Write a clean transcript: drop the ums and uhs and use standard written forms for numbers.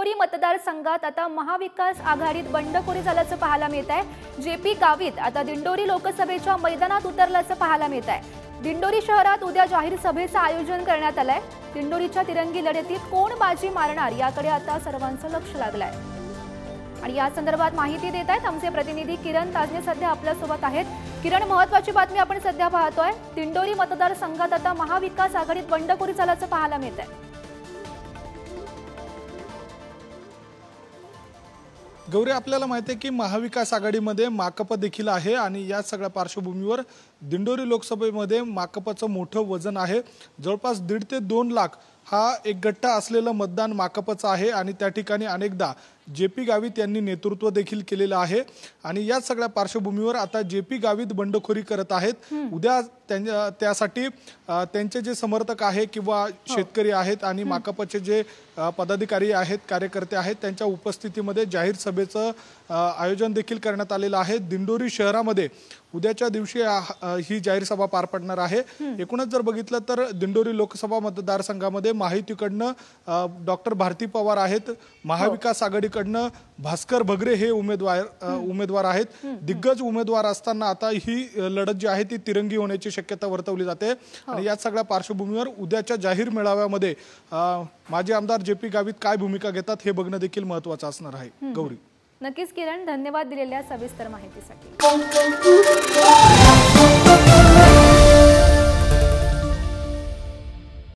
दिंडोरी मतदारसंघात आता महाविकास आघाडीत बंडखोरी झाल्याचं पाहायला मिळत आहे। जेपी गावित आता दिंडोरी लोकसभेच्या मैदानात उतरल्याचं पाहायला मिळत आहे। दिंडोरी शहरात उद्या जाहीर सभेचं आयोजन करण्यात आलंय। दिंडोरीच्या तिरंगी लढतीत कोण बाजी मारणार याकडे आता सर्वांचं लक्ष लागलंय आणि या संदर्भात माहिती देत आहेत आमचे प्रतिनिधी किरण ताजने सध्या आपल्या सोबत आहेत। किरण, महत्त्वाची बातमी आपण सध्या पाहतोय, दिंडोरी मतदारसंघात आता महाविकास आघाडीत बंडखोरी झाल्याचं पाहायला मिळत आहे। गौरी, आपल्याला माहिती आहे की महाविकास आघाडीमध्ये माकप देखील आहे आणि या सगळ्या पार्श्वभूमीवर दिंडोरी लोकसभेमध्ये माकपचं मोठं वजन आहे। जवळपास 1.5 ते 2 लाख हा एक गट्टा असलेलं मतदान माकपचं आहे आणि त्या ठिकाणी अनेकदा जेपी गावित यांनी नेतृत्व देखील केलेलं आहे आणि या सगळ्या पार्श्वभूमीवर आता जेपी गावित बंडखोरी करत आहेत। उद्या त्यासाठी त्यांचे जे समर्थक आहे किंवा शेतकरी आहेत आणि माकपचे जे पदाधिकारी आहेत, कार्यकर्ते आहेत, त्यांच्या उपस्थितीमध्ये जाहीर सभेचं आयोजन देखील करण्यात आलेलं आहे। दिंडोरी शहरामध्ये उद्याच्या दिवशी ही जाहीर सभा पार पडणार आहे। एकूणच जर बघितलं तर दिंडोरी लोकसभा मतदारसंघामध्ये महायुतीकडनं डॉक्टर भारती पवार आहेत, महाविकास आघाडीकडनं भास्कर भगरे हे उमेदवार आहेत। दिग्गज उमेदवार असताना आता ही लढत जी आहे ती तिरंगी होण्याची शक्यता वर्तवली जाते आणि या सगळ्या पार्श्वभूमीवर उद्याच्या जाहीर मेळाव्यामध्ये माजी आमदार जेपी गावित काय भूमिका घेतात हे बघणं देखील महत्त्वाचं असणार आहे। गौरी, नक्कीच किरण, धन्यवाद दिलेल्या सविस्तर माहितीसाठी।